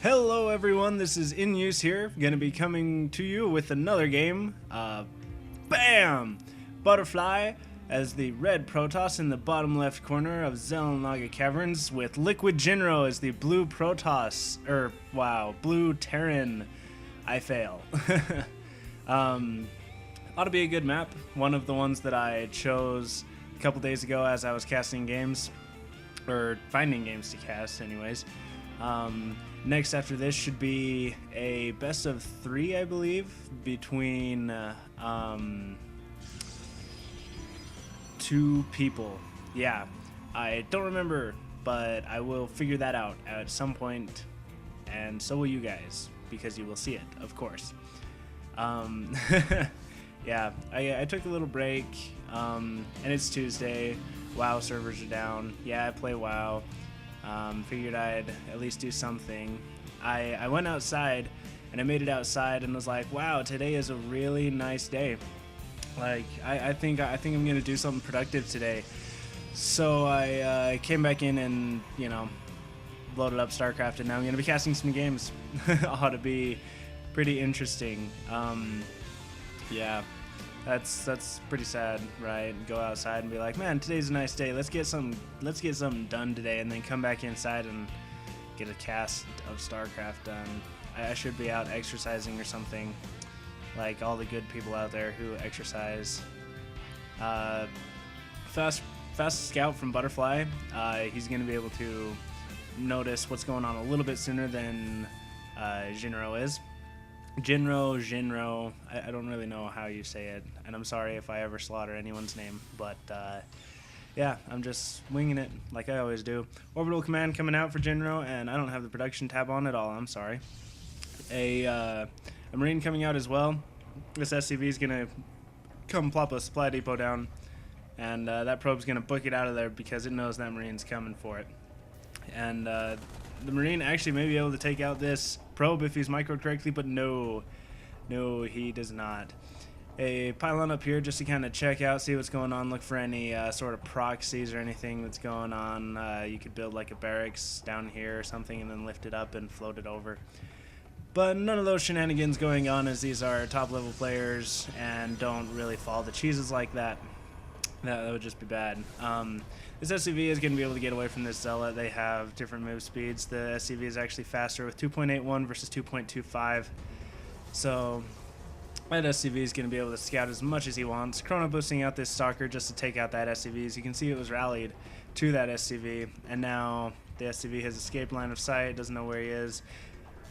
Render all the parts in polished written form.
Hello everyone, this is InUse here, gonna be coming to you with another game. Bam! ButterFly as the red Protoss in the bottom left corner of xel'naga Caverns, with LiquidJinro as the blue Protoss, blue Terran. I fail. Ought to be a good map. One of the ones that I chose a couple days ago as I was casting games, or finding games to cast anyways. Next after this should be a best of 3, I believe, between 2 people. Yeah, I don't remember, but I will figure that out at some point, and so will you guys, because you will see it, of course. Yeah, I took a little break, and it's Tuesday. WoW servers are down. Yeah, I play WoW. Figured I'd at least do something. I went outside, and I made it outside and was like, wow, today is a really nice day. Like, I think I'm gonna do something productive today. So I came back in and, you know, loaded up Starcraft, and now I'm gonna be casting some games. Ought to be pretty interesting. Yeah. That's pretty sad, right? Go outside and be like, man, today's a nice day. Let's get something done today, and then come back inside and get a cast of Starcraft done. I should be out exercising or something, like all the good people out there who exercise. Fast Scout from ButterFly. He's gonna be able to notice what's going on a little bit sooner than Jinro is. Jinro, I don't really know how you say it, and I'm sorry if I ever slaughter anyone's name, but yeah, I'm just winging it like I always do. Orbital command coming out for Jinro, and I don't have the production tab on at all, I'm sorry. A Marine coming out as well. This SCV is going to come plop a supply depot down, and that probe's going to book it out of there because it knows that Marine's coming for it. And the Marine actually may be able to take out this probe if he's microed correctly, but no, he does not. A pylon up here just to kind of check out, see what's going on, look for any sort of proxies or anything that's going on. You could build like a barracks down here or something and then lift it up and float it over. But none of those shenanigans going on, as these are top level players and don't really follow the cheeses like that. That would just be bad. This SCV is going to be able to get away from this Zealot. They have different move speeds. The SCV is actually faster with 2.81 versus 2.25. So that SCV is going to be able to scout as much as he wants. Chrono boosting out this Stalker just to take out that SCV. As you can see, it was rallied to that SCV, and now the SCV has escaped line of sight, doesn't know where he is,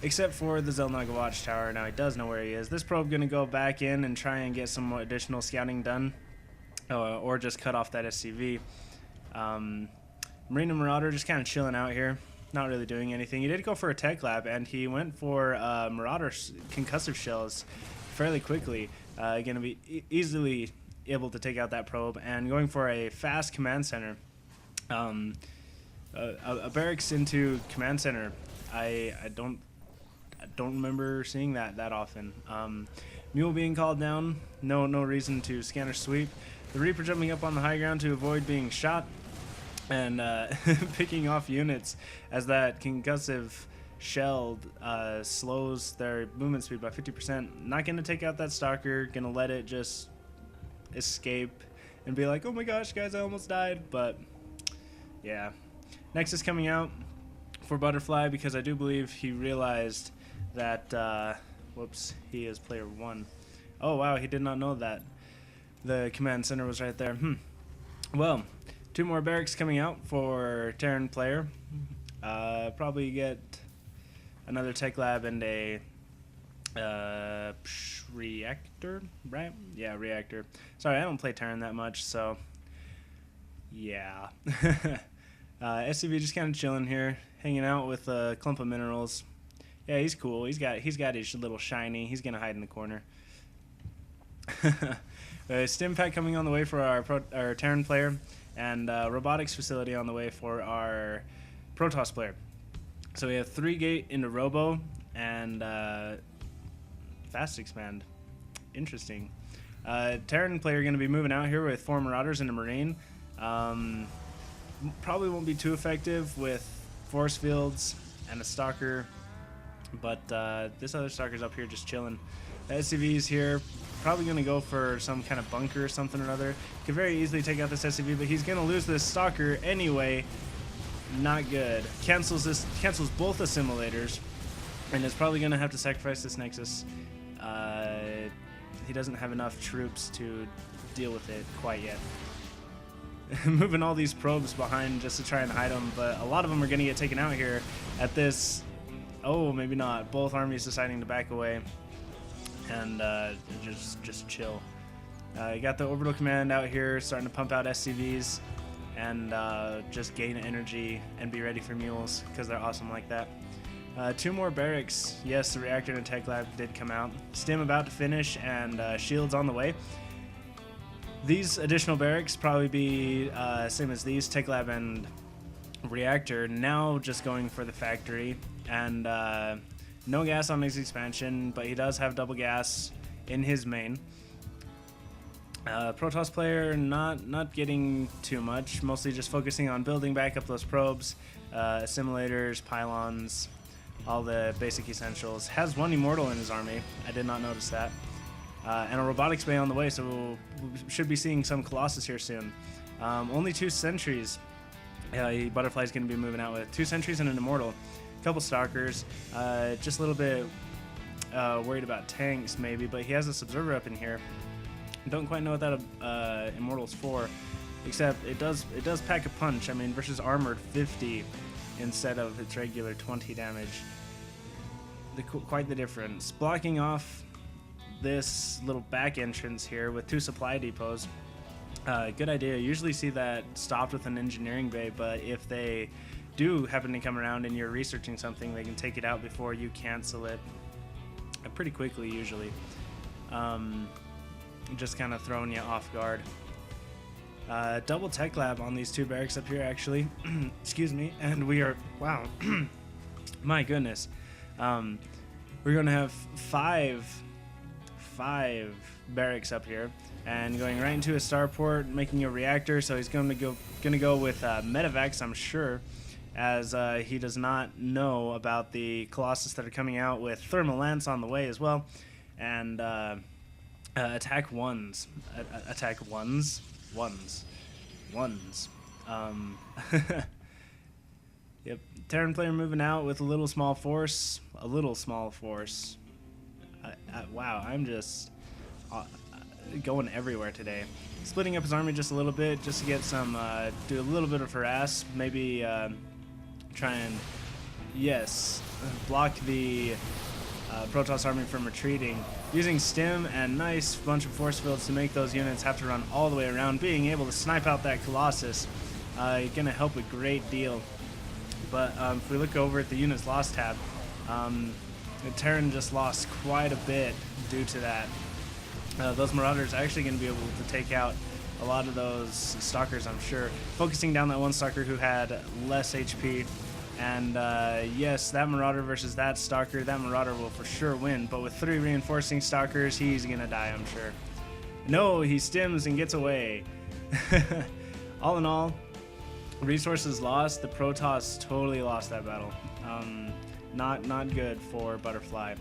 except for the xel'naga watchtower. Now he does know where he is. This probe going to go back in and try and get some additional scouting done, or just cut off that SCV. Marine and Marauder just kind of chilling out here, not really doing anything. He did go for a tech lab, and he went for Marauder concussive shells fairly quickly. Going to be easily able to take out that probe, and going for a fast command center. A barracks into command center. I don't remember seeing that often. Mule being called down, no reason to scanner sweep. The Reaper jumping up on the high ground to avoid being shot, and picking off units as that concussive shell slows their movement speed by 50%. Not going to take out that Stalker, going to let it just escape and be like, oh my gosh, guys, I almost died. But yeah. Next is coming out for ButterFly, because I do believe he realized that, whoops, he is player 1. Oh wow, he did not know that the command center was right there. Well, 2 more barracks coming out for Terran player. Probably get another tech lab and a reactor, right? Yeah, reactor. Sorry, I don't play Terran that much, so yeah. SCV just kind of chilling here, hanging out with a clump of minerals. Yeah, he's cool. He's got his little shiny. He's gonna hide in the corner. Stim pack coming on the way for our Terran player, and robotics facility on the way for our Protoss player. So we have 3 gate into Robo and fast expand. Interesting. Terran player going to be moving out here with 4 Marauders and a Marine. Probably won't be too effective with force fields and a Stalker But this other Stalker's up here just chilling. The SCV's here, probably going to go for some kind of bunker or something or other. Could very easily take out this SCV, but he's going to lose this Stalker anyway. Not good. Cancels both assimilators, and is probably going to have to sacrifice this Nexus. He doesn't have enough troops to deal with it quite yet. Moving all these probes behind just to try and hide them, but a lot of them are going to get taken out here at this. Oh, maybe not. Both armies deciding to back away and just chill. You got the orbital command out here starting to pump out SCVs and just gain energy and be ready for mules because they're awesome like that. 2 more barracks. Yes, the reactor and tech lab did come out. Stim about to finish and shields on the way. These additional barracks probably be same as these, tech lab and reactor. Now just going for the factory, and no gas on his expansion, but he does have double gas in his main. Protoss player not getting too much, mostly just focusing on building back up those probes, assimilators, pylons, all the basic essentials. Has 1 immortal in his army. I did not notice that. And a robotics bay on the way, so we should be seeing some Colossus here soon. Only 2 sentries. ButterFly's going to be moving out with 2 sentries and an immortal. A couple stalkers. Just a little bit worried about tanks maybe, but he has this observer up in here. Don't quite know what that immortal's for, except it does pack a punch. I mean, versus armored 50 instead of its regular 20 damage. Quite the difference. Blocking off this little back entrance here with 2 supply depots. Good idea. Usually see that stopped with an engineering bay, but if they do happen to come around and you're researching something, they can take it out before you cancel it pretty quickly usually. Just kind of throwing you off guard. Double tech lab on these 2 barracks up here actually. Excuse me. And we are, wow, my goodness. We're going to have 5 barracks up here, and going right into a starport, making a reactor. So he's going to go with medevacs, I'm sure, as he does not know about the Colossus that are coming out with thermal lance on the way as well, and attack ones. Yep, Terran player moving out with a little small force. Wow, I'm just going everywhere today. Splitting up his army just a little bit, just to get some, do a little bit of harass, maybe try and, yes, block the Protoss army from retreating. Using stim and nice bunch of force fields to make those units have to run all the way around. Being able to snipe out that Colossus, gonna help a great deal. But if we look over at the units lost tab, the Terran just lost quite a bit due to that. Those Marauders are actually going to be able to take out a lot of those Stalkers, I'm sure. Focusing down that one Stalker who had less HP. And yes, that Marauder versus that Stalker, that Marauder will for sure win. But with 3 reinforcing Stalkers, he's going to die, I'm sure. No, he stims and gets away. All in all, resources lost. The Protoss totally lost that battle. Not good for ButterFly.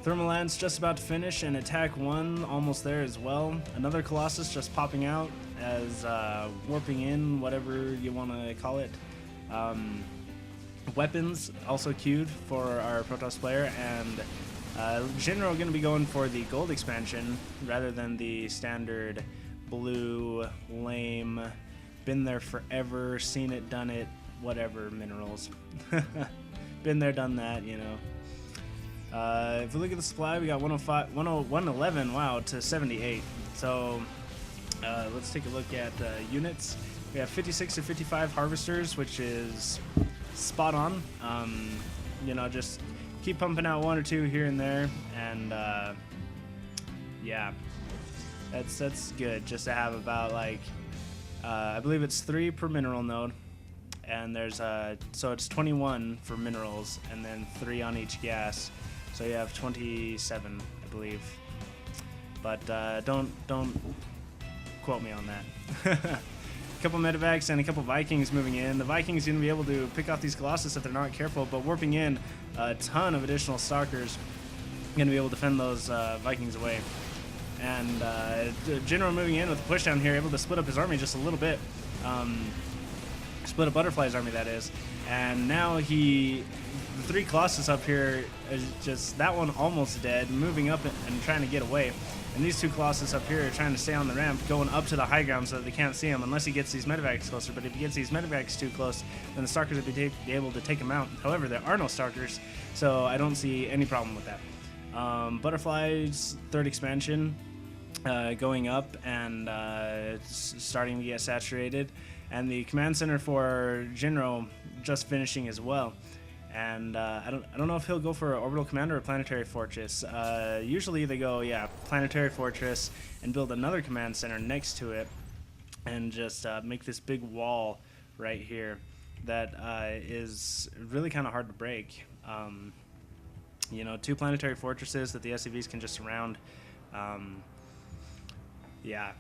Thermal Lance just about to finish, and attack 1 almost there as well. Another Colossus just popping out as warping in, whatever you want to call it. Weapons also queued for our Protoss player, and Jinro going to be going for the gold expansion rather than the standard blue, lame, been there forever, seen it, done it, whatever minerals. Been there, done that, you know. If we look at the supply, we got 111, wow, to 78. So let's take a look at units. We have 56 to 55 harvesters, which is spot on. You know, just keep pumping out 1 or 2 here and there, and yeah, that's good. Just to have about like I believe it's 3 per mineral node. And there's so it's 21 for minerals, and then 3 on each gas. So you have 27, I believe. But don't quote me on that. couple medevacs and a couple Vikings moving in. The Vikings going to be able to pick off these Colossus if they're not careful, but warping in a ton of additional Stalkers, going to be able to defend those Vikings away. And Jinro moving in with a push down here, able to split up his army just a little bit. Split up ButterFly's army, that is. And now the 3 Colossus up here is just, that one almost dead, moving up and trying to get away. And these 2 Colossus up here are trying to stay on the ramp, going up to the high ground so that they can't see him unless he gets these medevacs closer. But if he gets these medevacs too close, then the Starkers will be able to take him out. However, there are no Starkers, so I don't see any problem with that. ButterFly's 3rd expansion going up and starting to get saturated. And the command center for Jinro just finishing as well. And I don't know if he'll go for an orbital commander or planetary fortress. Usually they go, yeah, planetary fortress and build another command center next to it, and just make this big wall right here that is really kind of hard to break. You know, 2 planetary fortresses that the SCVs can just surround. Yeah.